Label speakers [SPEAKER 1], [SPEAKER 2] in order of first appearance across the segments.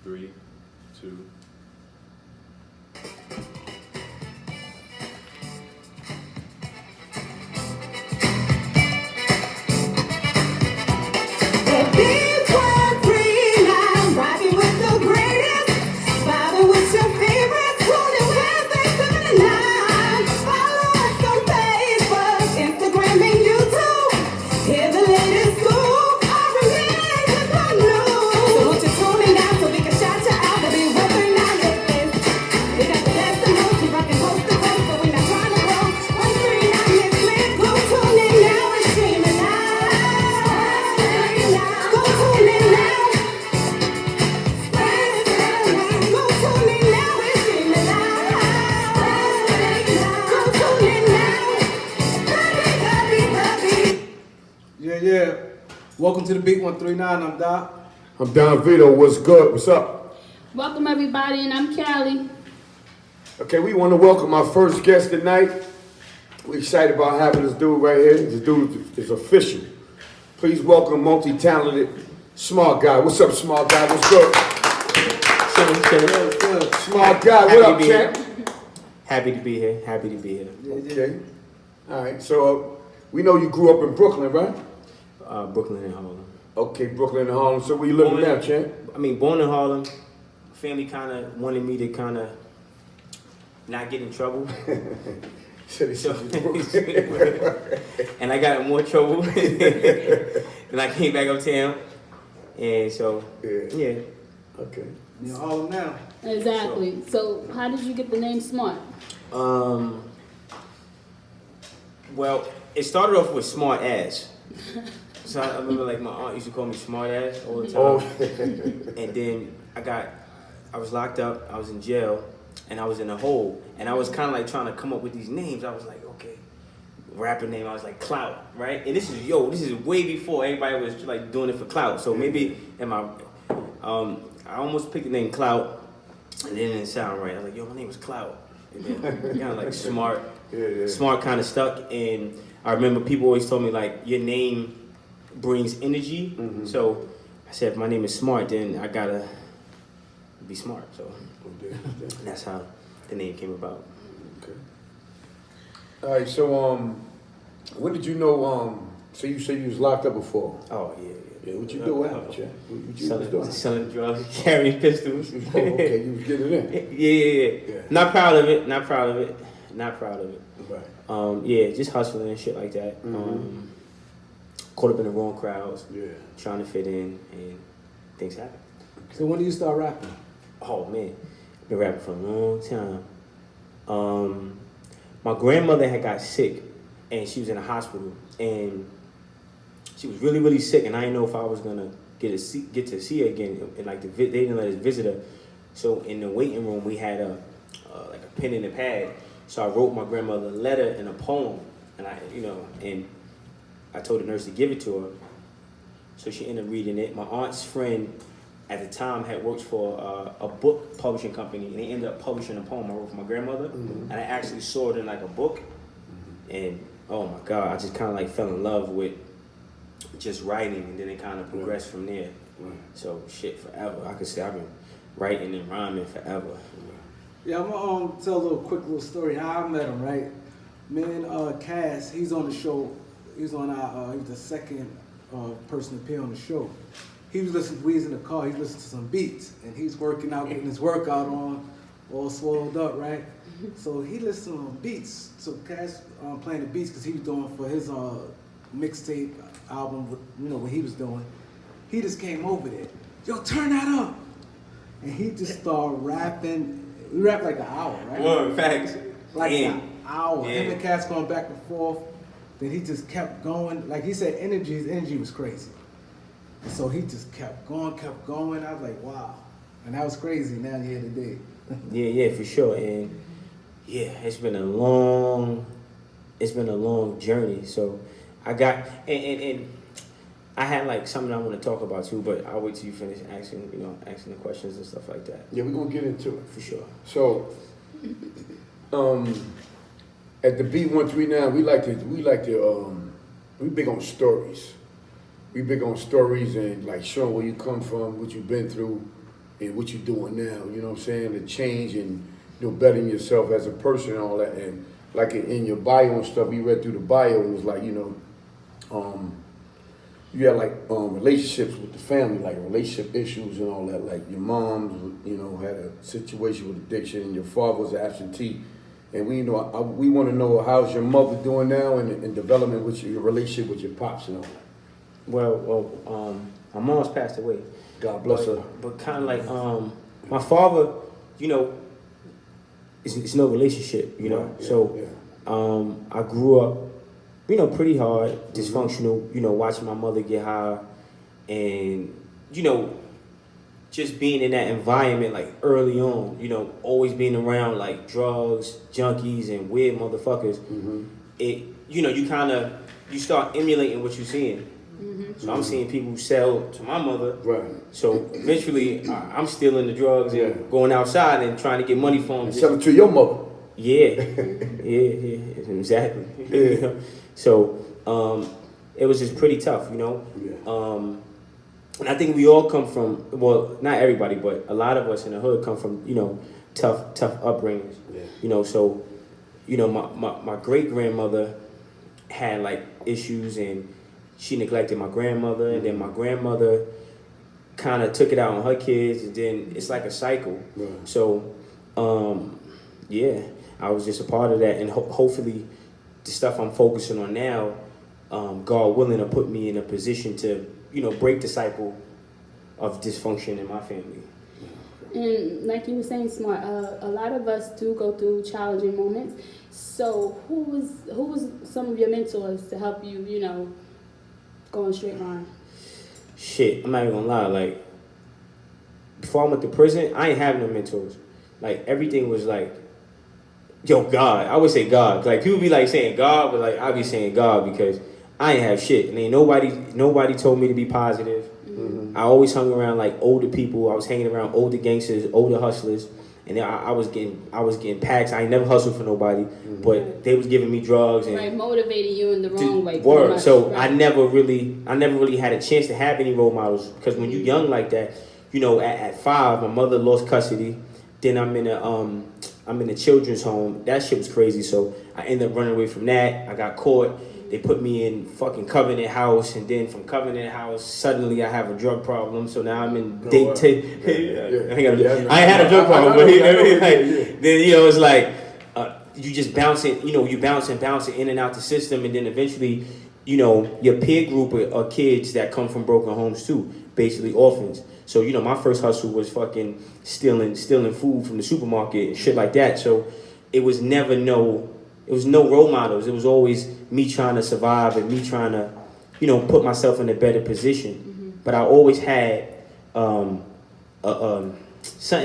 [SPEAKER 1] 3, 2.
[SPEAKER 2] Yeah. Welcome to the Beat 139. I'm Doc.
[SPEAKER 3] I'm Don Vito. What's good? What's up?
[SPEAKER 4] Welcome everybody, and I'm Callie.
[SPEAKER 3] Okay, we want to welcome our first guest tonight. We're excited about having this dude right here. This dude is official. Please welcome multi-talented Smart Guy. What's up, Smart Guy? What's good?
[SPEAKER 2] Good.
[SPEAKER 3] Smart Guy, what up, champ?
[SPEAKER 5] Happy to be here. Happy to be here.
[SPEAKER 3] Okay. All right, so we know you grew up in Brooklyn, right?
[SPEAKER 5] Brooklyn and Harlem.
[SPEAKER 3] Okay, Brooklyn and Harlem. So where you living now, champ?
[SPEAKER 5] Born in Harlem. Family kind of wanted me to kind of not get in trouble.
[SPEAKER 3] So,
[SPEAKER 5] And I got in more trouble. Then I came back uptown. And so, yeah.
[SPEAKER 3] Okay.
[SPEAKER 2] You're Harlem now.
[SPEAKER 4] Exactly. So, how did you get the name Smart?
[SPEAKER 5] Well, it started off with Smart Ass. So I remember like my aunt used to call me Smart Ass all the time.
[SPEAKER 3] Oh.
[SPEAKER 5] And then I was locked up, I was in jail, and I was in a hole. And I was kind of like trying to come up with these names. I was like, okay, rapper name, I was like Clout, right? And this is way before everybody was like doing it for Clout. So maybe I almost picked the name Clout, and then it didn't sound right. I was like, yo, my name was Clout. And then kind of like Smart. Smart kind of stuck. And I remember people always told me like, your name brings energy.
[SPEAKER 3] Mm-hmm.
[SPEAKER 5] So I said, if my name is Smart, then I gotta be smart. So that's how the name came about.
[SPEAKER 3] Okay. All right, so when did you know? So you said you was locked up before.
[SPEAKER 5] Oh yeah.
[SPEAKER 3] Yeah, what you do? What happened, Chad? What you was doing?
[SPEAKER 5] Selling drugs, carrying pistols.
[SPEAKER 3] Oh, okay, you was getting it in.
[SPEAKER 5] Yeah. Not proud of it.
[SPEAKER 3] Right.
[SPEAKER 5] Yeah, just hustling and shit like that.
[SPEAKER 3] Mm-hmm.
[SPEAKER 5] Caught up in the wrong crowds.
[SPEAKER 3] Yeah.
[SPEAKER 5] Trying to fit in, and things happen.
[SPEAKER 2] So when do you start rapping?
[SPEAKER 5] Oh man, been rapping for a long time. My grandmother had got sick, and she was in the hospital, and she was really, really sick, and I didn't know if I was gonna get to see her again. And like they didn't let us visit her, so in the waiting room we had a pen and a pad. So I wrote my grandmother a letter and a poem, and I told the nurse to give it to her. So she ended up reading it. My aunt's friend at the time had worked for a book publishing company, and they ended up publishing a poem I wrote for my grandmother, and I actually saw it in like a book, and oh my God, I just kind of like fell in love with just writing, and then it kind of progressed from there.
[SPEAKER 3] Right.
[SPEAKER 5] So shit, forever. I could say I've been writing and rhyming forever.
[SPEAKER 2] Yeah, I'm gonna tell a little story how I met him, right? Me and Cass, he's on the show. He's on our, he's the second person to appear on the show. He was listening, we was in the car, he listened to some beats, and he's working out, getting his workout on, all swelled up, right? So he listened to beats. So Cass playing the beats because he was doing for his mixtape album, what he was doing. He just came over there, yo, turn that up. And he just started rapping. We rapped like an hour, right?
[SPEAKER 5] Word, facts.
[SPEAKER 2] Like
[SPEAKER 5] Damn.
[SPEAKER 2] an hour.
[SPEAKER 5] Yeah.
[SPEAKER 2] Him and Cass going back and forth. Then he just kept going. Like he said, his energy was crazy. And so he just kept going. I was like, wow. And that was crazy now here today.
[SPEAKER 5] Yeah, for sure. And yeah, it's been a long journey. So I got and I had like something I want to talk about too, but I'll wait till you finish asking the questions and stuff like that.
[SPEAKER 3] Yeah, we're gonna get into it
[SPEAKER 5] For sure.
[SPEAKER 3] So, at the B139, we big on stories. We big on stories and like showing where you come from, what you've been through, and what you're doing now, you know what I'm saying? The change and, you know, bettering yourself as a person and all that. And like in your bio and stuff, we read through the bio and it was like, you know, you had like relationships with the family, like relationship issues and all that. Like your mom, you know, had a situation with addiction, and your father was an absentee. And we want to know how's your mother doing now and development with your relationship with your pops and all that.
[SPEAKER 5] Well, my mom's passed away.
[SPEAKER 3] God bless her.
[SPEAKER 5] But kind of like my father, you know, it's no relationship, you know.
[SPEAKER 3] Right, yeah,
[SPEAKER 5] so
[SPEAKER 3] yeah.
[SPEAKER 5] I grew up, you know, pretty hard, dysfunctional, you know, watching my mother get high and, you know, just being in that environment like early on, you know, always being around like drugs, junkies and weird motherfuckers. It, you know, you start emulating what you're seeing. So I'm seeing people sell to my mother.
[SPEAKER 3] Right.
[SPEAKER 5] So eventually I'm stealing the drugs and going outside and trying to get money for them.
[SPEAKER 3] And sell it to your mother.
[SPEAKER 5] Yeah, yeah, exactly.
[SPEAKER 3] Yeah.
[SPEAKER 5] So it was just pretty tough, you know.
[SPEAKER 3] Yeah.
[SPEAKER 5] And I think we all come from, well, not everybody, but a lot of us in the hood come from, you know, tough upbringings.
[SPEAKER 3] Yeah.
[SPEAKER 5] You know, so, you know, my great grandmother had like issues and she neglected my grandmother, and then my grandmother kind of took it out on her kids, and then it's like a cycle.
[SPEAKER 3] Right.
[SPEAKER 5] So, yeah, I was just a part of that, and hopefully the stuff I'm focusing on now, God willing, to put me in a position to, you know, break the cycle of dysfunction in my family.
[SPEAKER 4] And like you were saying, Smart, a lot of us do go through challenging moments. So who was some of your mentors to help you, you know, go in a straight line?
[SPEAKER 5] Shit, I'm not even gonna lie. Like, before I went to prison, I ain't have no mentors. Like, everything was like, yo, God. I would say God. Like, people be like saying God, but like, I be saying God because I ain't have shit. And ain't nobody told me to be positive. I always hung around like older people. I was hanging around older gangsters, older hustlers, and I was getting packs. I ain't never hustled for nobody, but they was giving me drugs and
[SPEAKER 4] Right, motivating you in the wrong way.
[SPEAKER 5] Word.
[SPEAKER 4] Much,
[SPEAKER 5] So
[SPEAKER 4] right?
[SPEAKER 5] I never really had a chance to have any role models because when you young like that, you know, at 5, my mother lost custody. Then I'm in a children's home. That shit was crazy. So I ended up running away from that. I got caught. They put me in fucking Covenant House, and then from Covenant House, suddenly I have a drug problem. So now I'm in date. I ain't had a drug problem, but then, you know, it's like you just bouncing, you know, you bouncing in and out the system, and then eventually, you know, your peer group are kids that come from broken homes too, basically orphans. So, you know, my first hustle was fucking stealing food from the supermarket and shit like that. So it was no role models. It was always me trying to survive and me trying to, you know, put myself in a better position. But I always had something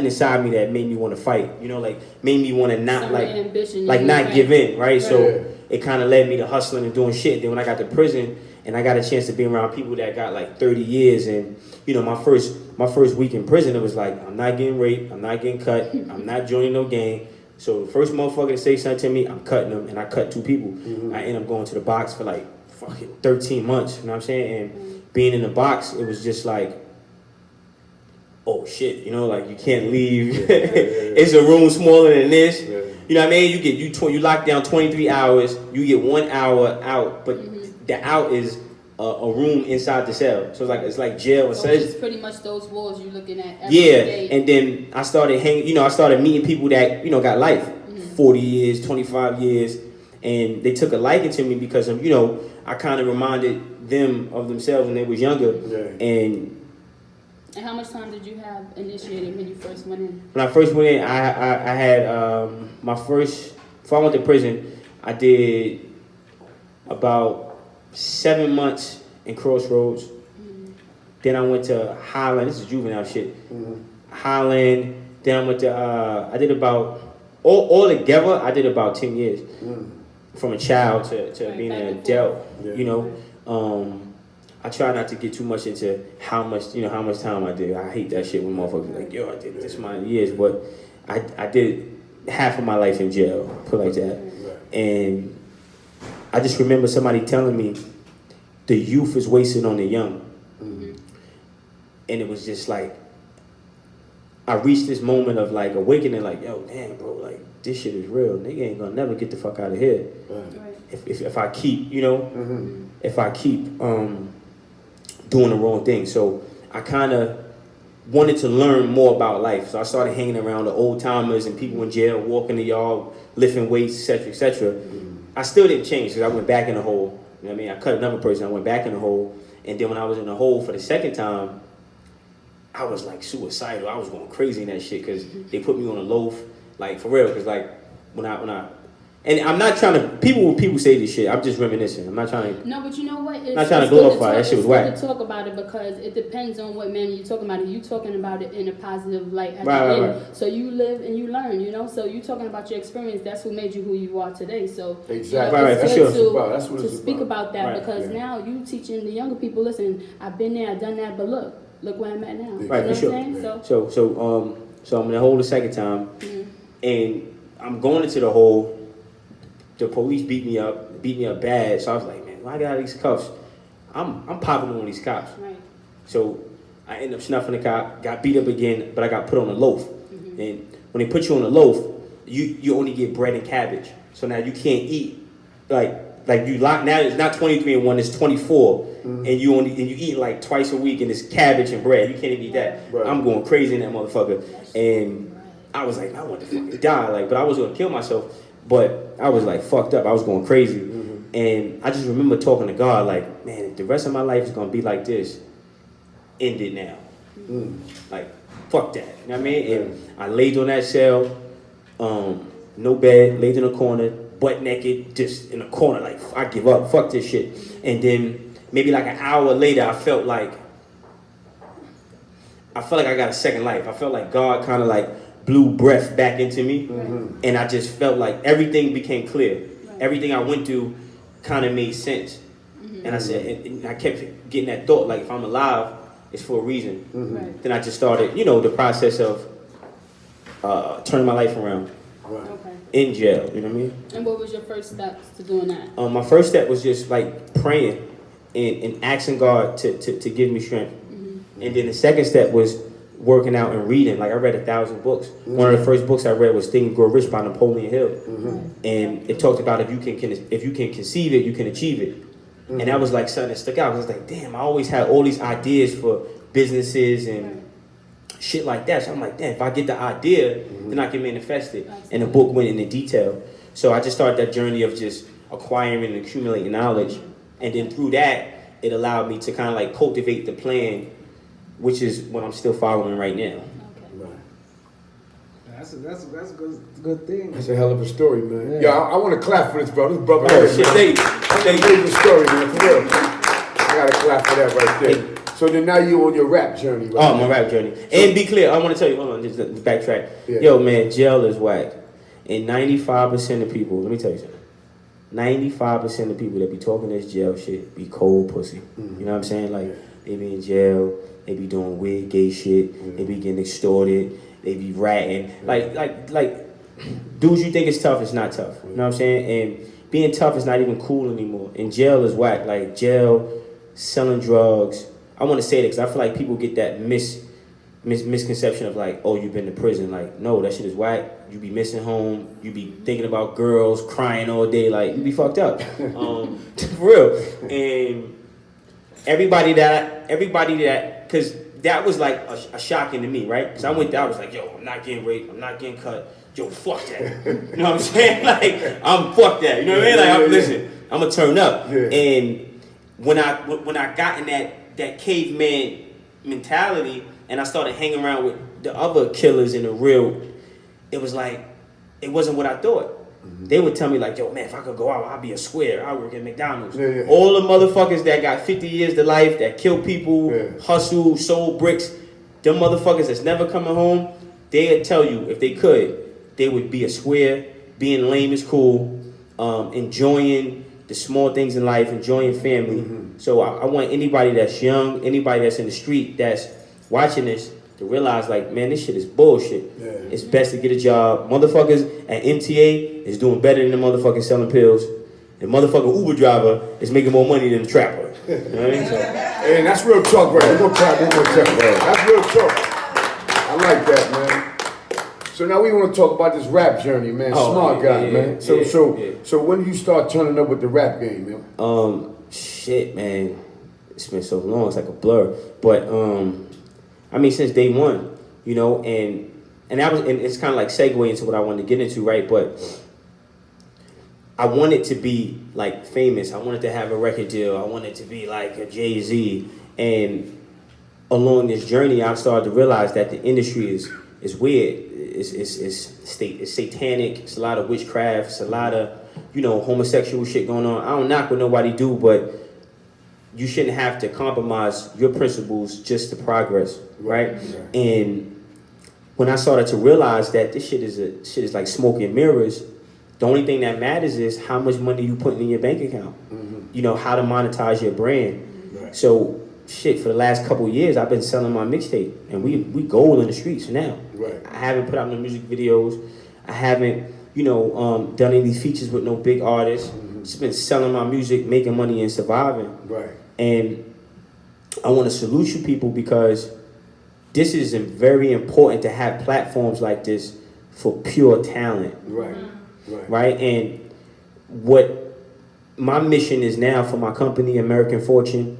[SPEAKER 5] inside me that made me want to fight. You know, like made me want to not
[SPEAKER 4] Some ambition,
[SPEAKER 5] not give in, right?
[SPEAKER 3] Yeah.
[SPEAKER 5] So it kind of led me to hustling and doing shit. Then when I got to prison and I got a chance to be around people that got like 30 years, and you know, my first week in prison, it was like, I'm not getting raped, I'm not getting cut, I'm not joining no gang. So the first motherfucker to say something to me, I'm cutting them, and I cut 2 people. I ended up going to the box for like fucking 13 months, you know what I'm saying? And being in the box, it was just like, oh shit, you know, like you can't leave. It's a room smaller than this. You know what I mean? You lock down 23 hours, you get 1 hour out, but the out is a room inside the cell. So it's like jail.
[SPEAKER 4] So it's pretty much those walls you're looking at every
[SPEAKER 5] Yeah,
[SPEAKER 4] day.
[SPEAKER 5] and then I started I started meeting people that, you know, got life, 40 years, 25 years, and they took a liking to me because of, you know, I kind of reminded them of themselves when they was younger. And
[SPEAKER 4] how much time did you have initiated when you first went in?
[SPEAKER 5] when I first went in, I had my first, before I went to prison, I did about 7 months in Crossroads. Then I went to Highland. This is juvenile shit. Highland. Then I went to, I did about, all together, I did about 10 years. From a child to being an adult, you know. I try not to get too much into how much time I did. I hate that shit when motherfuckers like, yo, I did this amount of years, but I did half of my life in jail, put it like that. And I just remember somebody telling me the youth is wasted on the young. And it was just like, I reached this moment of like awakening, like, yo, damn, bro, like this shit is real. Nigga ain't gonna never get the fuck out of here.
[SPEAKER 4] Right.
[SPEAKER 5] If I keep, you know, if I keep doing the wrong thing. So I kind of wanted to learn more about life. So I started hanging around the old timers and people in jail, walking the yard, lifting weights, etc., etc. I still didn't change because I went back in the hole. You know what I mean? I cut another person, I went back in the hole. And then when I was in the hole for the second time, I was like suicidal. I was going crazy in that shit because they put me on a loaf, like for real. Because like when I, and I'm not trying to. People say this shit. I'm just reminiscing. I'm not trying to.
[SPEAKER 4] No, but you know what? It's,
[SPEAKER 5] Not trying to
[SPEAKER 4] it's good
[SPEAKER 5] glorify. That
[SPEAKER 4] talk-
[SPEAKER 5] shit was
[SPEAKER 4] it's
[SPEAKER 5] whack.
[SPEAKER 4] good to talk about it because it depends on what manner you're talking about it. You talking about it in a positive light at
[SPEAKER 5] Right,
[SPEAKER 4] the
[SPEAKER 5] right,
[SPEAKER 4] end.
[SPEAKER 5] right.
[SPEAKER 4] So you live and you learn, you know. So you talking about your experience. That's what made you who you are today. So
[SPEAKER 3] Exactly.
[SPEAKER 4] you know,
[SPEAKER 5] Right,
[SPEAKER 4] it's
[SPEAKER 5] for
[SPEAKER 4] good
[SPEAKER 5] sure.
[SPEAKER 3] That's what
[SPEAKER 4] to
[SPEAKER 3] it's
[SPEAKER 4] speak
[SPEAKER 3] about.
[SPEAKER 4] about that
[SPEAKER 5] Right,
[SPEAKER 4] because
[SPEAKER 3] yeah.
[SPEAKER 4] now you teaching the younger people. Listen, I've been there, I've done that, but look where I'm at now.
[SPEAKER 5] Right,
[SPEAKER 4] you know
[SPEAKER 5] for sure.
[SPEAKER 4] what I'm saying?
[SPEAKER 5] So I'm in the hole the second time, and I'm going into the hole. The police beat me up bad. So I was like, man, when I get out of these cuffs, I'm popping on these cops.
[SPEAKER 4] Right.
[SPEAKER 5] So I ended up snuffing the cop, got beat up again, but I got put on a loaf. And when they put you on a loaf, you only get bread and cabbage. So now you can't eat like you lock now. It's not 23 and 1, it's 24, and you eat like twice a week, and it's cabbage and bread. You can't even eat that.
[SPEAKER 3] Right.
[SPEAKER 5] I'm going crazy in that motherfucker, and I was like, I want to fucking die, like, but I was gonna kill myself. But I was like fucked up. I was going crazy, and I just remember talking to God, like, man, if the rest of my life is gonna be like this, end it now. Like, fuck that. You know what I mean? And I laid on that cell, no bed, laid in a corner, butt naked, just in a corner, like, I give up, fuck this shit. And then maybe like an hour later, I felt like I got a second life. I felt like God kind of like blew breath back into me, and I just felt like everything became clear. Everything I went through kind of made sense. And I said, and I kept getting that thought, like, if I'm alive, it's for a reason.
[SPEAKER 4] Right.
[SPEAKER 5] Then I just started, you know, the process of turning my life around
[SPEAKER 4] Okay.
[SPEAKER 5] in jail. You know what I mean?
[SPEAKER 4] And what was your first steps to doing that?
[SPEAKER 5] My first step was just like praying and asking God to give me strength. And then the second step was working out and reading. Like, I read 1,000 books. One of the first books I read was Think and Grow Rich by Napoleon Hill. And it talked about if you can conceive it, you can achieve it. And that was like something that stuck out. I was like, damn, I always had all these ideas for businesses and shit like that. So I'm like, damn, if I get the idea, then I can manifest it. And the book went into detail. So I just started that journey of just acquiring and accumulating knowledge. And then through that, it allowed me to kind of like cultivate the plan, which is what I'm still following right now.
[SPEAKER 4] Okay.
[SPEAKER 2] That's a good thing.
[SPEAKER 3] That's a hell of a story, man.
[SPEAKER 2] Yeah.
[SPEAKER 3] Yeah, I want to clap for this, bro. This brother,
[SPEAKER 5] Oh, shit,
[SPEAKER 3] man.
[SPEAKER 5] thank you.
[SPEAKER 3] Amazing story, man. For real. I gotta clap for that right there. So then now you on your rap journey, right?
[SPEAKER 5] Oh, my rap journey. And be clear, I want to tell you, hold on, just backtrack.
[SPEAKER 3] Yeah.
[SPEAKER 5] Yo, man, jail is whack. And 95% of people, let me tell you something. 95% of people that be talking this jail shit be cold pussy. You know what I'm saying? Like, they be in jail, they be doing weird gay shit, they be getting extorted, they be ratting. Like, dudes you think is tough is not tough. You know what I'm saying? And being tough is not even cool anymore. And jail is whack. Like, jail, selling drugs. I want to say that because I feel like people get that misconception of like, oh, you've been to prison. Like, no, that shit is whack. You be missing home. You be thinking about girls, crying all day. Like, you be fucked up. For real. And everybody that, because that was like a shocking to me, right? Because I went there, I was like, yo, I'm not getting raped. I'm not getting cut. Yo, fuck that. You know what I'm saying? Like, I'm fuck that. You know what I mean? Like, listen, I'm gonna turn up.
[SPEAKER 3] Yeah.
[SPEAKER 5] And when I got in that caveman mentality and I started hanging around with the other killers in the real, it was like, it wasn't what I thought. They would tell me like, yo, man, if I could go out, I'd be a square. I work at McDonald's.
[SPEAKER 3] Yeah.
[SPEAKER 5] All the motherfuckers that got 50 years to life, that kill people, hustle, sold bricks, them motherfuckers that's never coming home, they'd tell you if they could, they would be a square. Being lame is cool. Enjoying the small things in life, enjoying family. So I want anybody that's young, anybody that's in the street that's watching this to realize like, man, this shit is bullshit.
[SPEAKER 3] Yeah.
[SPEAKER 5] It's best to get a job. Motherfuckers at MTA is doing better than the motherfuckers selling pills. The motherfucking Uber driver is making more money than the trapper. You know what I mean? So,
[SPEAKER 3] And that's real talk, right? We're gonna clap one more time, bro. That's real talk. I like that, man. So now we want to talk about this rap journey, man.
[SPEAKER 5] Oh,
[SPEAKER 3] Smart
[SPEAKER 5] yeah,
[SPEAKER 3] guy,
[SPEAKER 5] yeah,
[SPEAKER 3] man.
[SPEAKER 5] yeah.
[SPEAKER 3] So when did you start turning up with the rap game, man?
[SPEAKER 5] Shit, man. It's been so long, it's like a blur. But I mean, since day one, you know, and it's kind of like segue into what I wanted to get into, right? But I wanted to be like famous. I wanted to have a record deal. I wanted to be like a Jay-Z. And along this journey, I started to realize that the industry is weird. It's satanic. It's a lot of witchcraft. It's a lot of, you know, homosexual shit going on. I don't knock what nobody do, but you shouldn't have to compromise your principles just to progress, right? And when I started to realize that this shit is like smoke and mirrors, the only thing that matters is how much money you put in your bank account. You know, how to monetize your brand. So shit, for the last couple of years, I've been selling my mixtape, and we gold in the streets now. I haven't put out no music videos. I haven't, you know, done any of these features with no big artists. Just been selling my music, making money, and surviving. And I want to salute you people, because this is very important to have platforms like this for pure talent. Right? And what my mission is now for my company, American Fortune,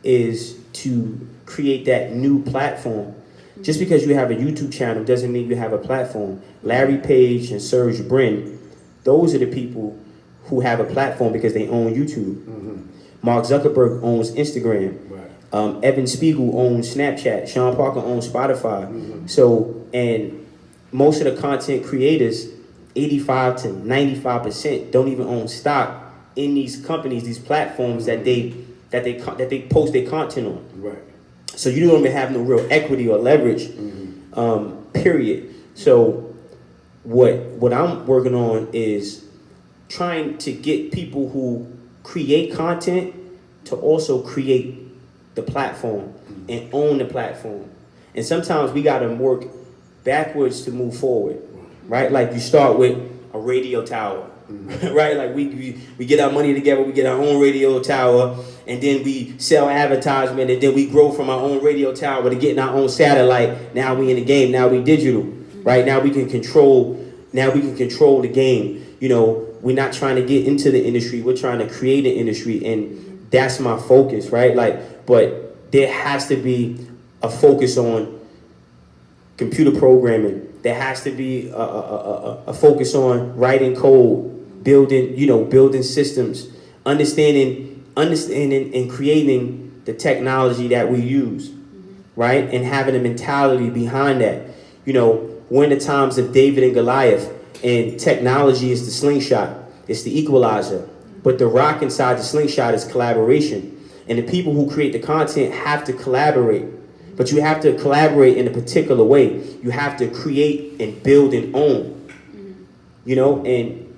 [SPEAKER 5] is to create that new platform. Just because you have a YouTube channel doesn't mean you have a platform. Larry Page and Serge Brin, those are the people who have a platform because they own YouTube. Mark Zuckerberg owns Instagram. Evan Spiegel owns Snapchat. Sean Parker owns Spotify. So, and most of the content creators, 85 to 95%, don't even own stock in these companies, these platforms that they post their content on. So you don't even have no real equity or leverage, period. So what I'm working on is trying to get people who create content to also create the platform and own the platform. And sometimes we gotta work backwards to move forward, right? Like you start with a radio tower, right? Like we get our money together, we get our own radio tower, and then we sell advertisement, and then we grow from our own radio tower to getting our own satellite. Now we in the game, now we digital, right? Now we can control the game. You know, we're not trying to get into the industry, we're trying to create an industry, and that's my focus, right? Like, but there has to be a focus on computer programming. There has to be a focus on writing code, building systems, understanding and creating the technology that we use, right? And having a mentality behind that. You know, we're in the times of David and Goliath, and technology is the slingshot. It's the equalizer. But the rock inside the slingshot is collaboration. And the people who create the content have to collaborate. But you have to collaborate in a particular way. You have to create and build and own. You know, and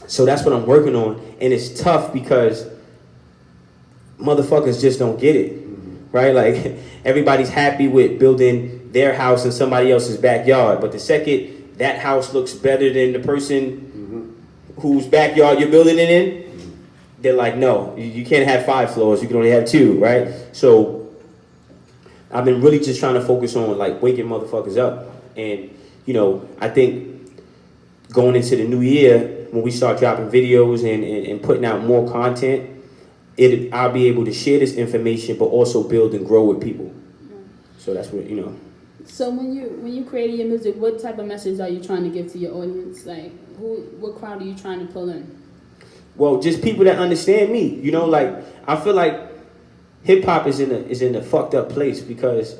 [SPEAKER 5] so that's what I'm working on. And it's tough because motherfuckers just don't get it. Right? Like, everybody's happy with building their house in somebody else's backyard. But the second that house looks better than the person whose backyard you're building it in, they're like, no, you can't have 5 floors. You can only have 2, right? So I've been really just trying to focus on like waking motherfuckers up. And, you know, I think going into the new year, when we start dropping videos and putting out more content, I'll be able to share this information, but also build and grow with people. So that's what, you know.
[SPEAKER 4] So when you create your music, what type of message are you trying to give to your audience? Like, what crowd are you trying to pull in?
[SPEAKER 5] Well, just people that understand me. You know, like, I feel like hip hop is in a fucked up place because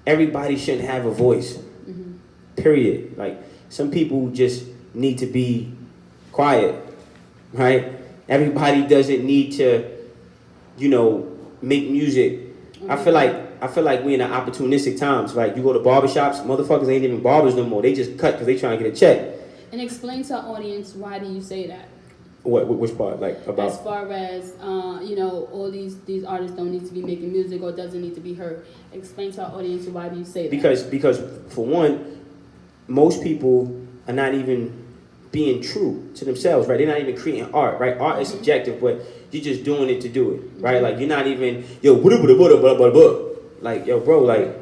[SPEAKER 5] everybody shouldn't have a voice. Period. Like, some people just need to be quiet, right? Everybody doesn't need to, you know, make music. I feel like we in the opportunistic times. Like, you go to barbershops, motherfuckers ain't even barbers no more. They just cut because they trying to get a check.
[SPEAKER 4] And explain to our audience, why do you say that?
[SPEAKER 5] Which part? Like, about?
[SPEAKER 4] As far as, you know, all these artists don't need to be making music or doesn't need to be heard. Explain to our audience, why do you say that?
[SPEAKER 5] Because for one, most people are not even being true to themselves, right? They're not even creating art, right? Art is subjective, but you're just doing it to do it, right? Like, you're not even, yo, like, yo, bro, like,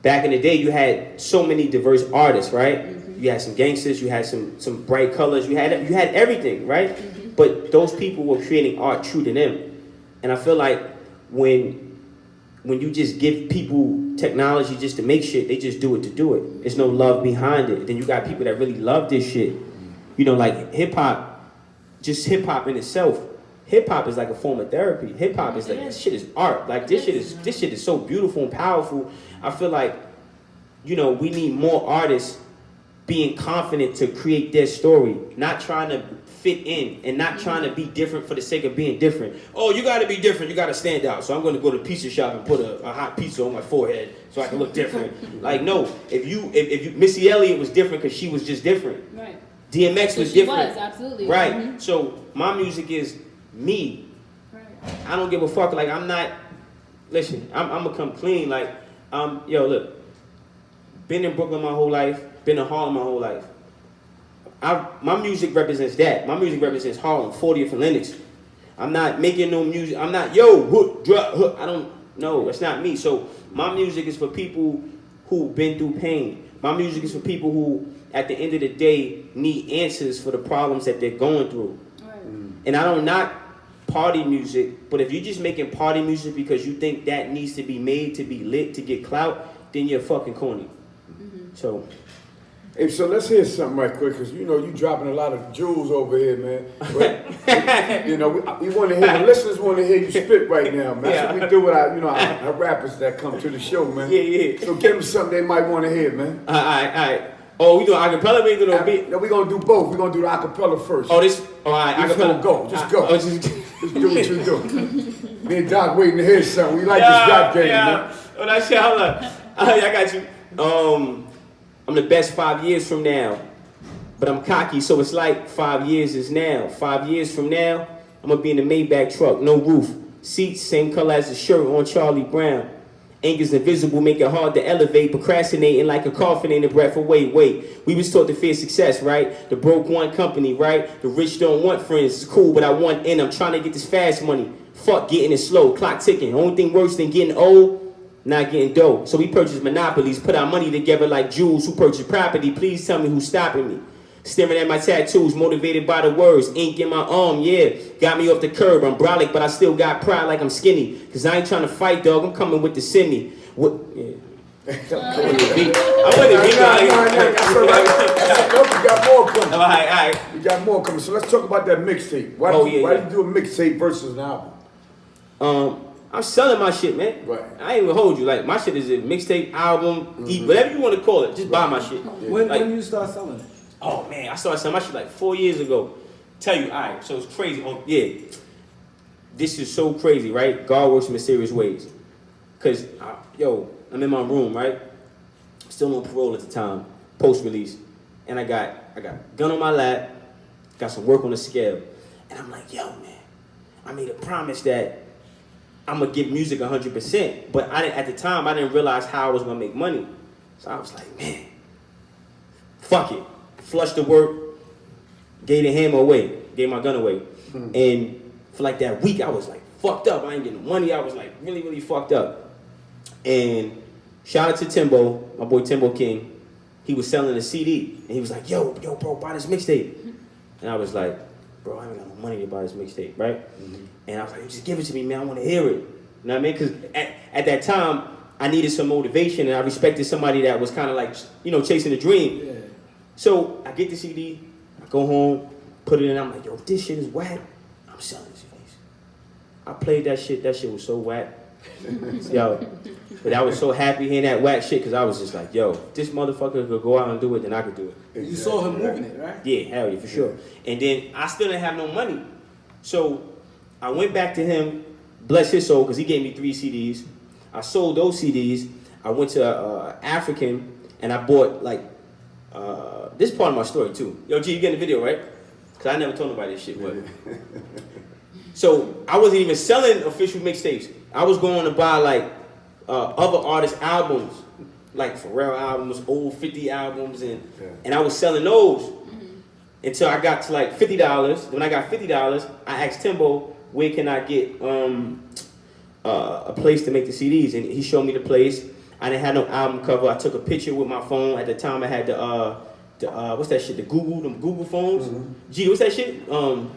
[SPEAKER 5] back in the day, you had so many diverse artists, right? You had some gangsters, you had some bright colors, you had everything, right? But those people were creating art true to them. And I feel like when you just give people technology just to make shit, they just do it to do it. There's no love behind it. Then you got people that really love this shit. You know, like hip hop, just hip hop in itself. Hip hop is like a form of therapy. Hip hop is like, this shit is art. Like this shit is so beautiful and powerful. I feel like, you know, we need more artists being confident to create their story, not trying to fit in and not trying to be different for the sake of being different. Oh, you got to be different. You got to stand out. So I'm going to go to the pizza shop and put a hot pizza on my forehead so I can look different. Like, no, if you Missy Elliott was different because she was just different.
[SPEAKER 4] Right.
[SPEAKER 5] DMX was
[SPEAKER 4] She
[SPEAKER 5] different.
[SPEAKER 4] was, absolutely.
[SPEAKER 5] Right.
[SPEAKER 4] Mhm.
[SPEAKER 5] So my music is me.
[SPEAKER 4] Right.
[SPEAKER 5] I don't give a fuck. Like, I'm not, listen, I'm gonna come clean. Like, yo, look, been in Brooklyn my whole life, been in Harlem my whole life. My music represents that. My music represents Harlem, 40th and Lenox. I'm not making no music. I'm not, yo, hook, drop, hook. I don't, no, that's not me. So my music is for people who've been through pain. My music is for people who, at the end of the day, need answers for the problems that they're going through.
[SPEAKER 4] Right.
[SPEAKER 5] And I don't knock party music, but if you're just making party music because you think that needs to be made to be lit, to get clout, then you're fucking corny. So...
[SPEAKER 3] Hey, so let's hear something right quick, because you know you dropping a lot of jewels over here, man. But, you know, we want to hear, the listeners want to hear you spit right now, man. That's what we do with our rappers that come to the show, man.
[SPEAKER 5] Yeah.
[SPEAKER 3] So give them something they might want to hear, man.
[SPEAKER 5] All right. Oh, we doing acapella? We doing beat?
[SPEAKER 3] No, we're going to do both. We're going to do the acapella first.
[SPEAKER 5] Oh, this? All right,
[SPEAKER 3] Just
[SPEAKER 5] acapella.
[SPEAKER 3] go. Just go. Just do what you do. Me and Doc waiting to hear something. We like this rap game, man.
[SPEAKER 5] Oh, that shit, hold on. I got you. I'm the best 5 years from now, but I'm cocky, so it's like 5 years is now. 5 years from now, I'm gonna be in the Maybach truck, no roof, seats same color as the shirt on Charlie Brown. Anger's invisible, make it hard to elevate, procrastinating like a coffin in the breath of wait. We was taught to fear success, right? The broke want company, right? The rich don't want friends. It's cool, but I want in. I'm trying to get this fast money. Fuck getting it slow, clock ticking. Only thing worse than getting old, not getting dough. So we purchased monopolies, put our money together like Jews who purchased property. Please tell me who's stopping me. Staring at my tattoos, motivated by the words. Ink in my arm, yeah. Got me off the curb. I'm brolic, but I still got pride like I'm skinny. Cause I ain't trying to fight, dog. I'm coming with the semi. What? Yeah. I wouldn't be.
[SPEAKER 3] That's all right. We got more coming.
[SPEAKER 5] All right.
[SPEAKER 3] We got more coming. So let's talk about that mixtape. Why did you do a mixtape versus an album?
[SPEAKER 5] I'm selling my shit, man.
[SPEAKER 3] Right.
[SPEAKER 5] I ain't even hold you. Like, my shit is a mixtape, album, whatever you want to call it. Just buy my shit.
[SPEAKER 2] When did you start selling it?
[SPEAKER 5] Oh, man, I started selling my shit like 4 years ago. Tell you, all right, so it's crazy. Oh, yeah. This is so crazy, right? God works in mysterious ways. Because, I'm in my room, right? Still on parole at the time, post-release. And I got gun on my lap, got some work on the scale. And I'm like, yo, man, I made a promise that I'm gonna give music 100%, but at the time I didn't realize how I was gonna make money. So I was like, man, fuck it. Flushed the work, gave the hammer away, gave my gun away. And for like that week I was like fucked up. I ain't getting money. I was like really, really fucked up. And shout out to Timbo, my boy Timbo King. He was selling a CD and he was like, yo, bro, buy this mixtape. And I was like, bro, I ain't got no money to buy this mixtape, right? And I was like, just give it to me, man. I want to hear it. You know what I mean? Because at that time, I needed some motivation, and I respected somebody that was kind of like, chasing a dream.
[SPEAKER 2] Yeah.
[SPEAKER 5] So I get the CD, I go home, put it in. I'm like, yo, this shit is whack. I'm selling CDs. I played that shit. That shit was so whack. Yo, but I was so happy hearing that whack shit because I was just like, yo, if this motherfucker could go out and do it, then I could do it.
[SPEAKER 2] You saw him moving it, right?
[SPEAKER 5] Yeah, hell yeah, for sure. And then I still didn't have no money. So I went back to him, bless his soul, because he gave me 3 CDs. I sold those CDs. I went to African, and I bought, this is part of my story, too. Yo, G, you getting the video, right? Because I never told nobody this shit, but... So I wasn't even selling official mixtapes. I was going to buy, other artists' albums, like Pharrell albums, old 50 albums, and I was selling those until I got to, $50. When I got $50, I asked Timbo, where can I get a place to make the CDs? And he showed me the place. I didn't have no album cover. I took a picture with my phone. At the time, I had the what's that shit? The Google phones. Gee, what's that shit? The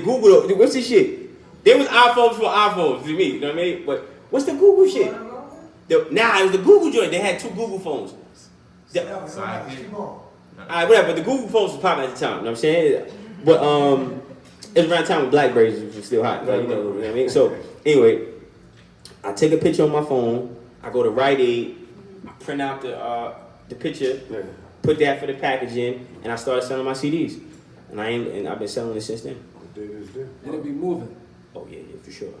[SPEAKER 5] Google. What's this shit? There was iPhones for iPhones to me. You know what I mean? But what's the Google shit? It was the Google joint. They had 2 Google phones. Alright, whatever. But the Google phones was popping at the time. You know what I'm saying? But it was around the time when BlackBerries was still hot. You know what I mean? So anyway, I take a picture on my phone. I go to Rite Aid. I print out the picture, put that for the packaging, and I started selling my CDs. And I've been selling it since then.
[SPEAKER 2] And it be moving.
[SPEAKER 5] Oh yeah, for sure.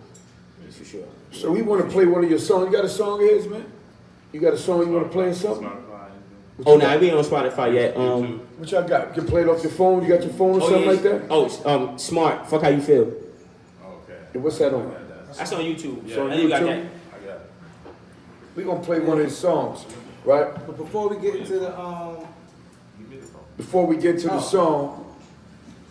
[SPEAKER 5] For sure.
[SPEAKER 3] So we want to play one of your songs. You got a song of his, man? You got a song you want to play or something?
[SPEAKER 5] Oh, no, we ain't on Spotify yet.
[SPEAKER 3] What y'all got? You can play it off your phone? You got your phone or something like that?
[SPEAKER 5] Oh, Smart. Fuck How You Feel.
[SPEAKER 1] Okay.
[SPEAKER 3] And what's that on?
[SPEAKER 5] That's on YouTube.
[SPEAKER 3] It's on
[SPEAKER 5] I think you got
[SPEAKER 3] YouTube?
[SPEAKER 5] that.
[SPEAKER 1] I got it.
[SPEAKER 3] We're going to play one of his songs, right?
[SPEAKER 2] But before we get into the
[SPEAKER 3] Before we get to the song,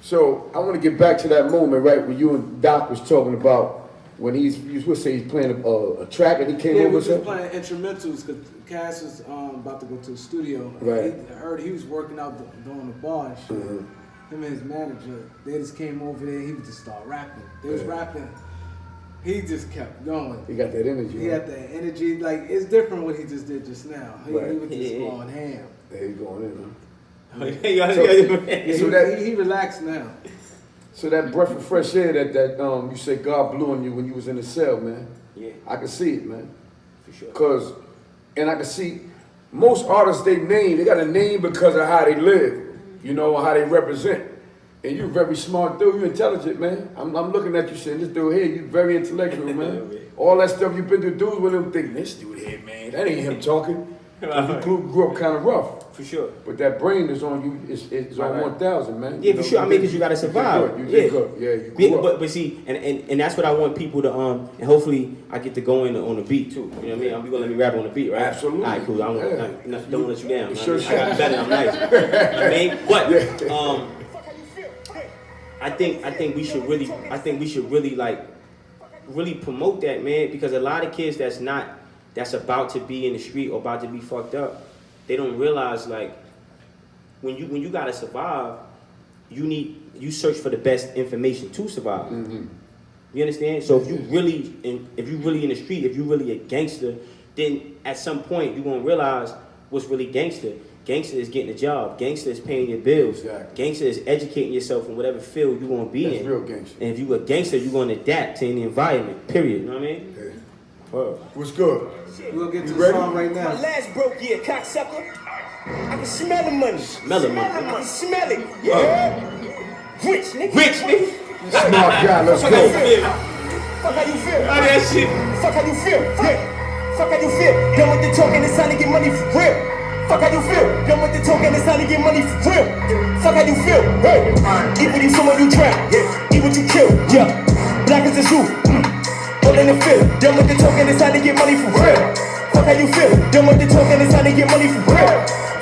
[SPEAKER 3] so I want to get back to that moment, right, when you and Doc was talking about when you would say he's playing a track and he came
[SPEAKER 2] we
[SPEAKER 3] over
[SPEAKER 2] was just
[SPEAKER 3] something?
[SPEAKER 2] playing instrumentals because Cass was about to go to the studio.
[SPEAKER 3] Right.
[SPEAKER 2] I heard he was working out doing the bar and shit. Him and his manager, they just came over there. He would just start rapping. They was rapping. He just kept going.
[SPEAKER 3] He got that energy.
[SPEAKER 2] He had that energy. Like it's different what he just did just now. He
[SPEAKER 3] Right.
[SPEAKER 2] was just going ham.
[SPEAKER 3] There you going in, huh?
[SPEAKER 2] Yeah,
[SPEAKER 3] So that-
[SPEAKER 2] he relaxed now.
[SPEAKER 3] So that breath of fresh air that you said God blew on you when you was in the cell, man.
[SPEAKER 5] Yeah,
[SPEAKER 3] I can see it, man.
[SPEAKER 5] for sure.
[SPEAKER 3] And I can see most artists they got a name because of how they live, you know, how they represent. And you're very smart dude, you're intelligent, man. I'm looking at you saying, this dude here, you very intellectual, man. All that stuff you've been through, dudes with them thinking, this dude here, man, that ain't him talking. You grew up kind of rough.
[SPEAKER 5] For sure.
[SPEAKER 3] But that brain is on you, it's on
[SPEAKER 5] Right.
[SPEAKER 3] 1,000, man.
[SPEAKER 5] Yeah, for sure. I mean, because you got to survive.
[SPEAKER 3] You did good. Yeah, you grew up.
[SPEAKER 5] But see, and that's what I want people to and hopefully I get to go in on the beat too. You know what I mean? You gonna let me rap on the beat, right?
[SPEAKER 3] Absolutely.
[SPEAKER 5] All right, cool. I don't,
[SPEAKER 3] Yeah.
[SPEAKER 5] don't let you down.
[SPEAKER 3] You
[SPEAKER 5] I
[SPEAKER 3] sure
[SPEAKER 5] mean, I got better. I'm nice. I mean, but I think we should really like really promote that, man, because a lot of kids that's about to be in the street or about to be fucked up, they don't realize like when you gotta survive, you search for the best information to survive.
[SPEAKER 3] Mm-hmm.
[SPEAKER 5] You understand? So if you really in the street, if you really a gangster, then at some point you're gonna realize what's really gangster. Gangster is getting a job. Gangster is paying your bills.
[SPEAKER 3] Exactly.
[SPEAKER 5] Gangster is educating yourself in whatever field you're gonna be
[SPEAKER 3] That's
[SPEAKER 5] in.
[SPEAKER 3] real gangster.
[SPEAKER 5] And if you a gangster, you're gonna adapt to any environment. Period. You know what I mean?
[SPEAKER 3] Yeah.
[SPEAKER 5] Word.
[SPEAKER 3] What's good?
[SPEAKER 2] We'll get to
[SPEAKER 3] You
[SPEAKER 2] the
[SPEAKER 3] ready?
[SPEAKER 2] song right
[SPEAKER 6] My
[SPEAKER 2] now.
[SPEAKER 6] last broke year, cocksucker. I can smell the money.
[SPEAKER 5] Smell the money.
[SPEAKER 6] I can smell it. Yeah. Rich, nigga.
[SPEAKER 5] Rich nigga.
[SPEAKER 3] Smart guy, let's
[SPEAKER 6] Fuck how you
[SPEAKER 3] go.
[SPEAKER 6] feel. Fuck how you feel.
[SPEAKER 5] All that shit.
[SPEAKER 6] Fuck how you feel. Yeah. Fuck how you feel. Done with the talking, it's time to get money for real. Fuck how you feel. Done with the talking, it's time to get money for real. Fuck how you feel. Hey. Even you someone you trap. Yeah. Even you kill. Yeah. Black as a shoe. All in the field. Done with the talking, it's time to get money for real. Fuck how you feel. Done with the talking, it's time to get money for real.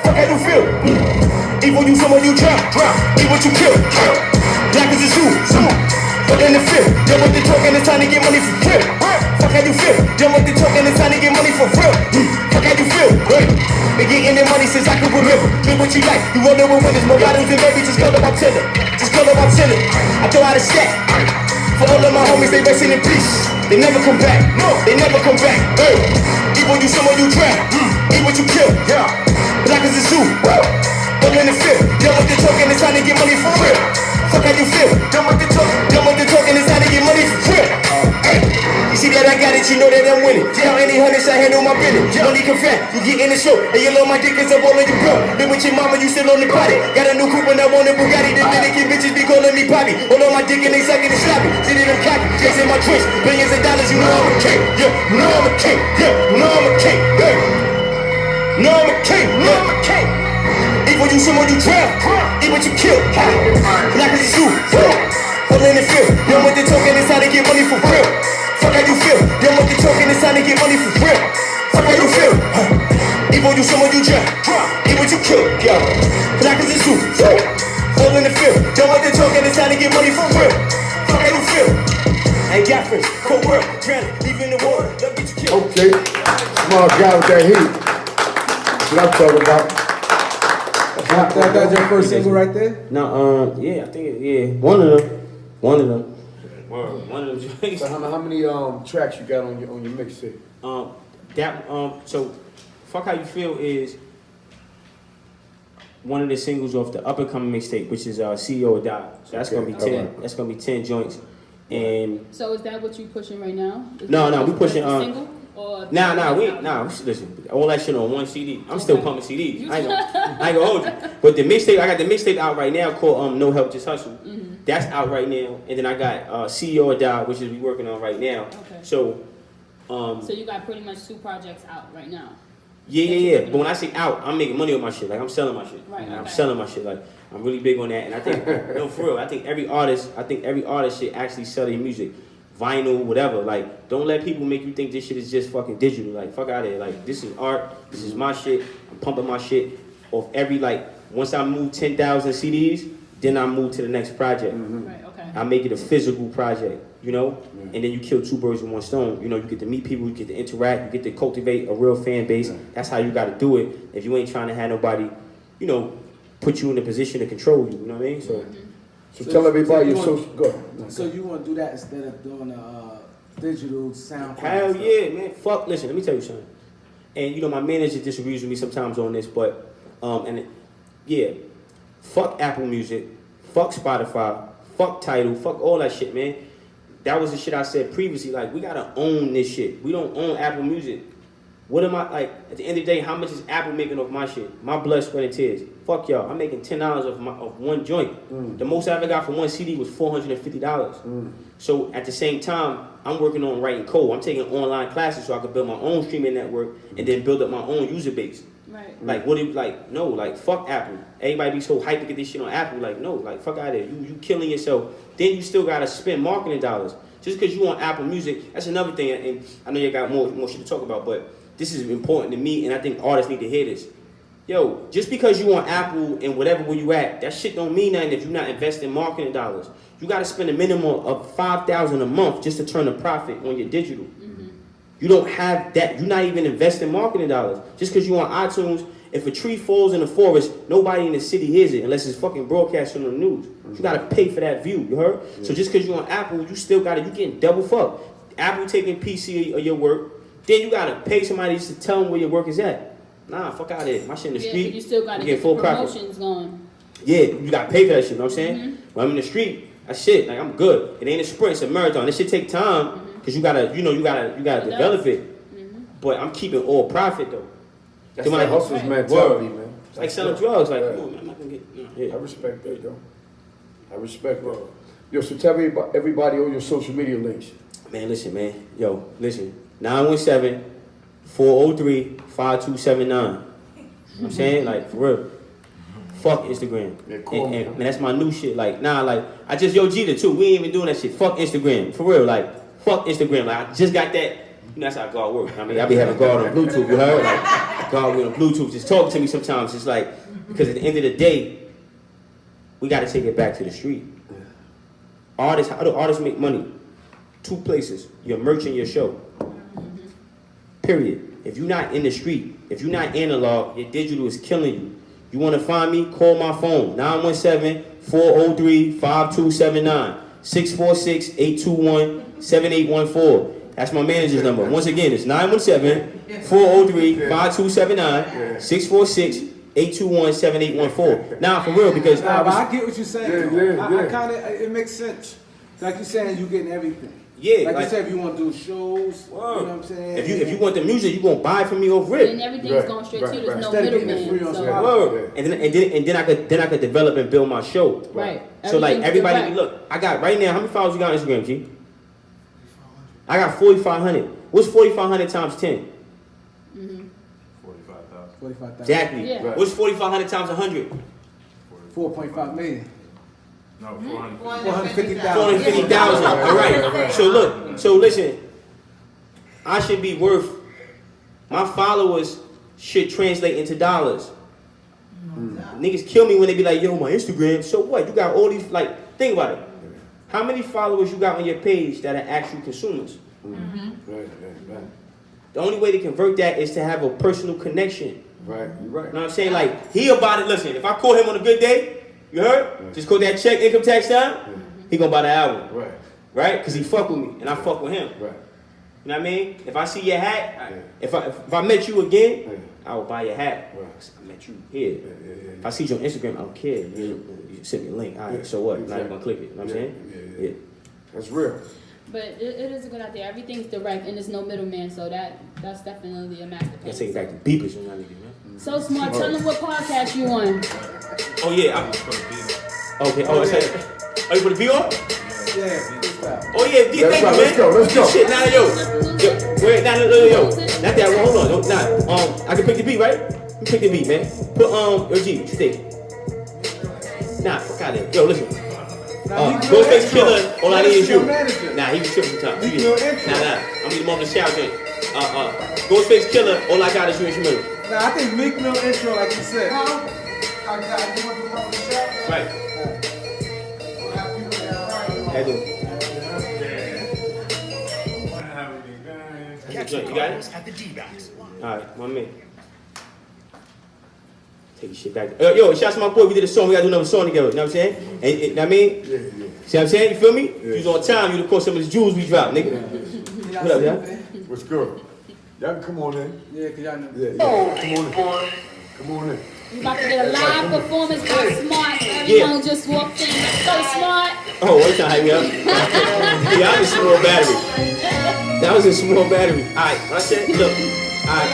[SPEAKER 6] Fuck how you feel. Even you someone you trap. Even you kill. Black as a shoe. All in the field. Done with the talking, it's time to get money for real. Fuck how you feel. Done with the talking, it's time to get money for real. Fuck how you feel. Been getting the money since I can remember. Do what you like. You rollin' with winners. More bottles than baby. Just call up my tiller. Just call up my tiller. I throw out a stack. For all of my homies, they resting in peace. They never come back. No, they never come back. Hey, even you someone you trap. Even what you kill. Yeah. Black as a zoo. All in the field. Done with the talking, it's time to get money for real. Fuck how you feel. Done with the talking, it's time to get money for real. Hey, you see that I got it, you know that I'm winning. Tell any hundreds I handle my business. Money can fat, you get in the show, and you love my dick cause I'm all in your bro. Been with your mama, you still on the potty. Got a new coupe and I want a Bugatti. The Dominican bitches be calling me Poppy. All on my dick and they sucking and sloppy. See that I'm cocky, chasing my twist. Billions of dollars, you know I'm a king. Yeah, you know I'm a king. Yeah, you know I'm a king. Yeah, you know I'm a king. Yeah, I'm a king. Even you someone you trap, even what you kill. Black as a shoe. All in the field. Done with the talking, it's time to get money for real. Fuck how you feel. Done with the talking, it's time to get money for real. Fuck how you feel. Even you someone you trap, even what you kill. Yeah. Black as a shoe. All in the field. Done with the talking, it's time to get money for real. Fuck how you feel. Ain't got friends, cold world, drowning, leaving the water. Love you
[SPEAKER 3] Okay, smart guy with that heat. That's what I'm talking about.
[SPEAKER 2] That's your first single right there?
[SPEAKER 5] No, yeah, I think one of them. One of them joints.
[SPEAKER 3] So how many tracks you got on your mixtape?
[SPEAKER 5] So Fuck How You Feel is one of the singles off the up and coming mixtape, which is CEO or Die. So that's gonna be 10.
[SPEAKER 3] alright.
[SPEAKER 5] That's gonna be 10 joints. And
[SPEAKER 4] So is that what you pushing right now? Is
[SPEAKER 5] No,
[SPEAKER 4] that-
[SPEAKER 5] we pushing,
[SPEAKER 4] that's the single? Or
[SPEAKER 5] listen, all that shit on one CD. I'm still
[SPEAKER 4] Okay.
[SPEAKER 5] pumping CDs. I ain't gonna hold you. But the mixtape, I got the mixtape out right now called No Help Just Hustle. That's out right now. And then I got CEO or Die, which is we working on right now.
[SPEAKER 4] Okay.
[SPEAKER 5] So
[SPEAKER 4] So you got pretty much 2 projects out right now.
[SPEAKER 5] Yeah. But when I say out, I'm making money on my shit. Like I'm selling my shit.
[SPEAKER 4] Right,
[SPEAKER 5] I'm
[SPEAKER 4] okay.
[SPEAKER 5] selling my shit. Like I'm really big on that. And I think, no, for real, I think every artist should actually sell their music, vinyl, whatever. Like don't let people make you think this shit is just fucking digital. Like fuck out of here. Like this is art. This is my shit. I'm pumping my shit off every once I move 10,000 CDs, then I move to the next project.
[SPEAKER 4] Right, okay.
[SPEAKER 5] I make it a physical project, you know? And then you kill 2 birds with 1 stone. You know, you get to meet people, you get to interact, you get to cultivate a real fan base. That's how you gotta do it if you ain't trying to have nobody, you know, put you in a position to control you, you know what I mean? So
[SPEAKER 3] So tell everybody
[SPEAKER 2] you
[SPEAKER 3] your
[SPEAKER 2] want-
[SPEAKER 3] social. Go ahead.
[SPEAKER 2] So you want to do that instead of doing digital sound?
[SPEAKER 5] hell yeah, man. Fuck, listen, let me tell you something. And you know, my manager disagrees with me sometimes on this, but fuck Apple Music, fuck Spotify, fuck Tidal, fuck all that shit, man. That was the shit I said previously. Like, we gotta own this shit. We don't own Apple Music. What am I, at the end of the day, how much is Apple making off my shit? My blood, sweat, and tears. Fuck y'all. I'm making $10 of one joint. The most I ever got for one CD was $450. So at the same time, I'm working on writing code. I'm taking online classes so I can build my own streaming network and then build up my own user base.
[SPEAKER 4] Right.
[SPEAKER 5] Fuck Apple. Everybody be so hyped to get this shit on Apple. Fuck out of there. You killing yourself. Then you still gotta spend marketing dollars. Just because you on Apple Music, that's another thing, and I know you got more shit to talk about, but this is important to me, and I think artists need to hear this. Yo, just because you on Apple and whatever where you at, that shit don't mean nothing if you're not investing marketing dollars. You gotta spend a minimum of $5,000 a month just to turn a profit on your digital. You don't have that. You're not even investing marketing dollars. Just because you're on iTunes, if a tree falls in the forest, nobody in the city hears it unless it's fucking broadcast on the news. You gotta pay for that view, you heard? So just because you're on Apple, you still gotta, you getting double fucked. Apple taking PC of your work, then you gotta pay somebody just to tell them where your work is at. Nah, fuck out of here. My shit in the
[SPEAKER 4] Yeah,
[SPEAKER 5] street.
[SPEAKER 4] but you still gotta
[SPEAKER 5] you
[SPEAKER 4] get
[SPEAKER 5] get full
[SPEAKER 4] the
[SPEAKER 5] profit.
[SPEAKER 4] promotions going.
[SPEAKER 5] Yeah, you gotta pay for that shit, you know what I'm saying? When I'm in the street, that shit, I'm good. It ain't a sprint, it's a marathon. This shit take time, because you gotta develop it. But I'm keeping all profit though.
[SPEAKER 3] That's
[SPEAKER 5] my
[SPEAKER 3] that hustler's
[SPEAKER 4] Right.
[SPEAKER 3] mentality, man.
[SPEAKER 5] It's like selling drugs,
[SPEAKER 3] Right.
[SPEAKER 5] come on, man, I'm not gonna get,
[SPEAKER 3] I respect that, though. I respect that. Yo, so tell everybody all your social media links.
[SPEAKER 5] Man, listen, man. Yo, listen. 917-403-5279. You know what I'm saying? For real. Fuck Instagram.
[SPEAKER 3] Yeah, cool,
[SPEAKER 5] and
[SPEAKER 3] man.
[SPEAKER 5] that's my new shit. I just Yo Gita too. We ain't even doing that shit. Fuck Instagram. For real. Fuck Instagram. I just got that. You know, that's how God works. I mean, I be having God on Bluetooth, you heard? God with on Bluetooth just talking to me sometimes. It's because at the end of the day, we got to take it back to the street. Artists, how do artists make money? 2 places, your merch and your show. Period. If you're not in the street, if you're not analog, your digital is killing you. You want to find me? Call my phone, 917-403-5279, 646-821-7814. That's my manager's number. Once again, it's 917-403-5279, 646-821-7814. Now, for real, because
[SPEAKER 2] Nah, but I get what you're saying.
[SPEAKER 3] Yeah,
[SPEAKER 2] I kind of, it makes sense. Like you're saying, you getting everything.
[SPEAKER 5] Yeah,
[SPEAKER 2] Like you said, if you want to do shows, you know what I'm saying?
[SPEAKER 5] if you want the music, you gonna buy it from me over
[SPEAKER 4] And
[SPEAKER 5] it.
[SPEAKER 4] everything's
[SPEAKER 3] Right,
[SPEAKER 4] going straight
[SPEAKER 3] right,
[SPEAKER 4] to you. There's
[SPEAKER 3] right.
[SPEAKER 4] no
[SPEAKER 2] Instead of getting it
[SPEAKER 4] middleman.
[SPEAKER 2] free on
[SPEAKER 4] So.
[SPEAKER 2] Spotify.
[SPEAKER 5] Word. And then I could develop and build my show.
[SPEAKER 4] Right.
[SPEAKER 5] So
[SPEAKER 4] Everything's
[SPEAKER 5] everybody,
[SPEAKER 4] direct.
[SPEAKER 5] look, I got right now. How many followers you got on Instagram, G? I got 4,500. What's 4,500 times 10?
[SPEAKER 2] 45,000.
[SPEAKER 5] Exactly.
[SPEAKER 4] Yeah.
[SPEAKER 3] Right.
[SPEAKER 5] What's 4,500 times 100?
[SPEAKER 2] 4.5 million.
[SPEAKER 1] No, 450.
[SPEAKER 2] 450,000.
[SPEAKER 5] 450,000. All right. So listen, I should be worth. My followers should translate into dollars. Niggas kill me when they be like, yo, my Instagram. So what? You got all these, think about it. How many followers you got on your page that are actual consumers?
[SPEAKER 3] Right.
[SPEAKER 5] The only way to convert that is to have a personal connection.
[SPEAKER 3] Right, you're right.
[SPEAKER 5] You know what I'm saying? Like, he about it. Listen, if I call him on a good day, you heard? Just call that check, income tax time, he gonna buy the album.
[SPEAKER 3] Right,
[SPEAKER 5] Right? Because he fuck with me, and I fuck with him.
[SPEAKER 3] right.
[SPEAKER 5] You know what I mean? If I see your hat, if I met you again,
[SPEAKER 3] Yeah.
[SPEAKER 5] I will buy your hat.
[SPEAKER 3] Right.
[SPEAKER 5] I met you here.
[SPEAKER 3] Yeah.
[SPEAKER 5] If I see you on Instagram, I don't care. You send me a link. All right,
[SPEAKER 3] Yeah,
[SPEAKER 5] so what? Not
[SPEAKER 3] exactly.
[SPEAKER 5] even gonna click it. You know what I'm saying?
[SPEAKER 3] Yeah. That's real.
[SPEAKER 4] But it is a good idea. Everything's direct and there's no middleman, so that's definitely a master plan.
[SPEAKER 5] Let's take it back to beepers, you know what I mean, man?
[SPEAKER 4] So Smart, tell them what podcast you on.
[SPEAKER 5] Oh yeah, I'm okay. Oh, it's like, are you put the B on?
[SPEAKER 2] Yeah, freestyle.
[SPEAKER 5] Oh yeah, D,
[SPEAKER 3] Let's
[SPEAKER 5] thank
[SPEAKER 3] go,
[SPEAKER 5] you,
[SPEAKER 3] let's
[SPEAKER 5] man.
[SPEAKER 3] go, let's go.
[SPEAKER 5] Shit, nah, yo, wait, nah, yo, not that one. Hold on, nah. I can pick the beat, right? You can pick the beat, man. Put yo, G, what you think? Nah, fuck out of here. Yo, listen. Ghostface Killer, all I need is you. Nah, he was tripping sometimes.
[SPEAKER 2] Meek Mill intro.
[SPEAKER 5] Nah, I'm gonna get him off the shower joint. Ghostface Killer, all I got is you instrumental.
[SPEAKER 2] Nah, I think Meek Mill intro, like you said.
[SPEAKER 5] Right. I do. That's the joint. You got it?
[SPEAKER 6] At the D-Backs.
[SPEAKER 5] Alright, my man. Take your shit back. Yo, shout out to my boy. We did a song. We gotta do another song together. You know what I'm saying? And, you know what I mean?
[SPEAKER 3] Yeah.
[SPEAKER 5] See what I'm saying? You feel me? You was on time. You the cause some of the jewels we dropped, nigga. What up, y'all?
[SPEAKER 3] What's good? Y'all can come on in.
[SPEAKER 2] Yeah, cause y'all know.
[SPEAKER 3] Yeah. Come on in.
[SPEAKER 4] We about to get a live performance by Smart. Everyone just walked in. So Smart.
[SPEAKER 5] Oh, what you trying to hype me up? Yeah, I was a small battery. That was a small battery. Alright, I said, look. Alright.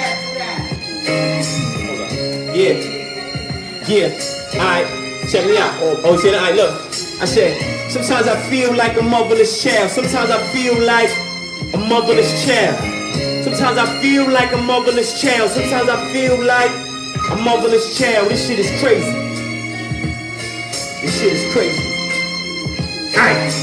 [SPEAKER 5] Hold on. Yeah. Alright. Check me out. Oh, you said, alright, look. I said, sometimes I feel like a motherless child. Sometimes I feel like a motherless child. Sometimes I feel like a motherless child. Sometimes I feel like a motherless child. This shit is crazy. This shit is crazy. Alright.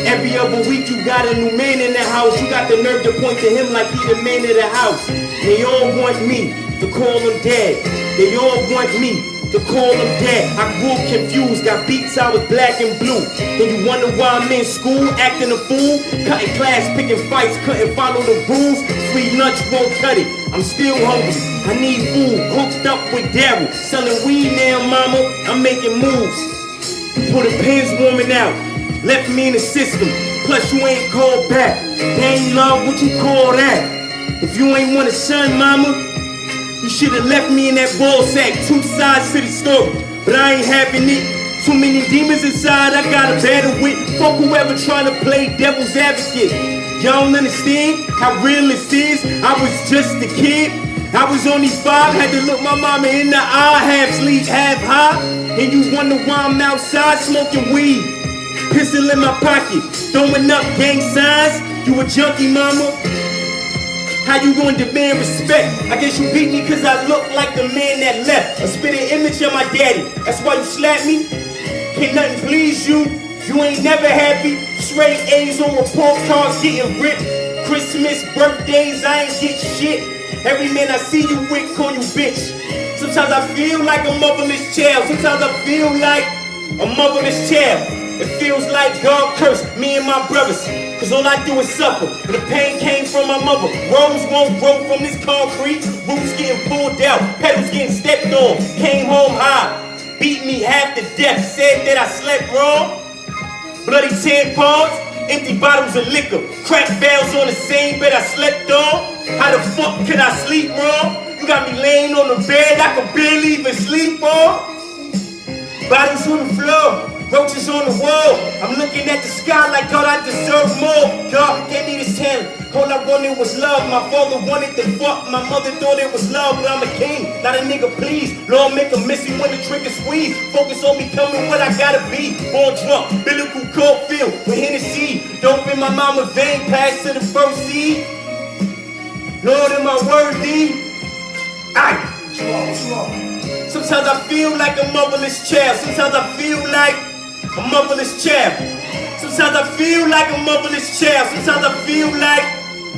[SPEAKER 5] Every other week you got a new man in the house. You got the nerve to point to him like he the man of the house. They all want me to call him dad. They all want me to call him dad. I grew up confused, got beats, I was black and blue. Then you wonder why I'm in school, acting a fool. Cutting class, picking fights, couldn't follow the rules. Free lunch won't cut it, I'm still hungry. I need food, hooked up with Daryl. Selling weed now, mama, I'm making moves. Put the pins warming out, left me in the system. Plus you ain't called back. They ain't love, what you call that? If you ain't want a son, mama, you should've left me in that ball sack. Two sides to the story, but I ain't having it. Too many demons inside, I gotta battle with. Fuck whoever trying to play devil's advocate. Y'all don't understand how real this is. I was just a kid. I was only 5, had to look my mama in the eye. Half sleep, half high. And you wonder why I'm outside smoking weed. Pistol in my pocket, throwing up gang signs. You a junkie, mama? How you gonna demand respect? I guess you beat me cause I look like the man that left. A spitting image of my daddy, that's why you slap me? Can't nothing please you, you ain't never happy. Straight A's on report cards getting ripped. Christmas, birthdays, I ain't get shit. Every man I see you with call you bitch. Sometimes I feel like a motherless child. Sometimes I feel like a motherless child. It feels like God cursed me and my brothers. Cause all I do is suffer. And the pain came from my mother. Rose won't grow from this concrete. Roots getting pulled out. Pedals getting stepped on. Came home high. Beat me half to death. Said that I slept wrong. Bloody tampons. Empty bottles of liquor. Crack valves on the same bed I slept on. How the fuck could I sleep wrong? You got me laying on the bed I could barely even sleep on. Bottles on the floor. Roaches on the wall. I'm looking at the sky like God, I deserve more. God gave me this talent. All I wanted was love. My father wanted to fuck. My mother thought it was love, but I'm a king, not a nigga, please. Lord, make a missy when the trigger squeeze. Focus on becoming what I gotta be. Born drunk, biblical cold filled with Hennessy. Dope in my mama vein, pass to the first seed. Lord, am I worthy? Sometimes I feel like a motherless child. Sometimes I feel like a motherless child. Sometimes I feel like a motherless child. Sometimes I feel like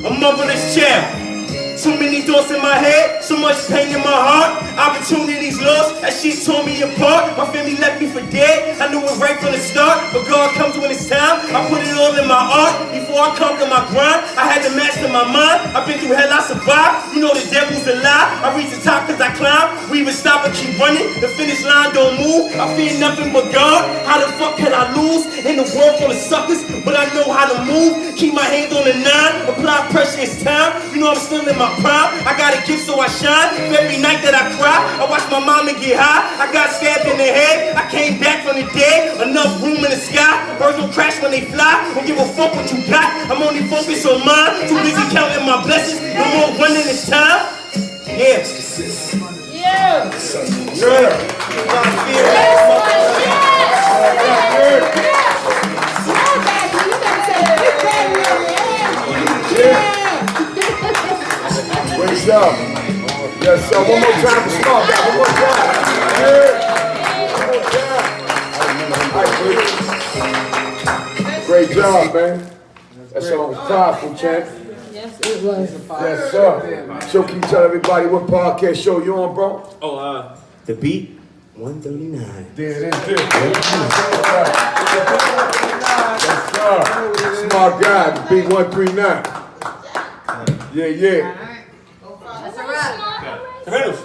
[SPEAKER 5] a motherless child.
[SPEAKER 6] Too many thoughts in my head, so much pain in my heart. Opportunities lost, that shit tore me apart. My family left me for dead, I knew it right from the start. But God comes when it's time, I put it all in my art. Before I conquer my grind, I had to master my mind. I've been through hell, I survived. You know the devil's a lie. I reach the top cause I climb. We even stop and keep running. The finish line don't move. I fear nothing but God. How the fuck can I lose? In the world full of suckers, but I know how to move. Keep my hand on the 9, apply pressure, it's time. You know I'm still in my prime. I got a gift so I shine. Every night that I cry, I watch my mama get high. I got stabbed in the head, I came back from the dead. Enough room in the sky, birds don't crash when they fly. Don't give a fuck what you got, I'm only focused on mine. Too busy counting my blessings, no more running this time. Yeah.
[SPEAKER 4] Yeah.
[SPEAKER 3] Great job. Yes, sir. One more time for Smart Guy. One more time. Yeah. One more time. All right, great job, man. That song was powerful, champ.
[SPEAKER 4] Yes, it was.
[SPEAKER 3] Yes, sir. So can you tell everybody what podcast show you on, bro?
[SPEAKER 5] Oh, The Beat 139.
[SPEAKER 3] There it is. Yes, sir. Smart Guy, the Big 139. Yeah, yeah.
[SPEAKER 7] That's a wrap.
[SPEAKER 5] Reynolds.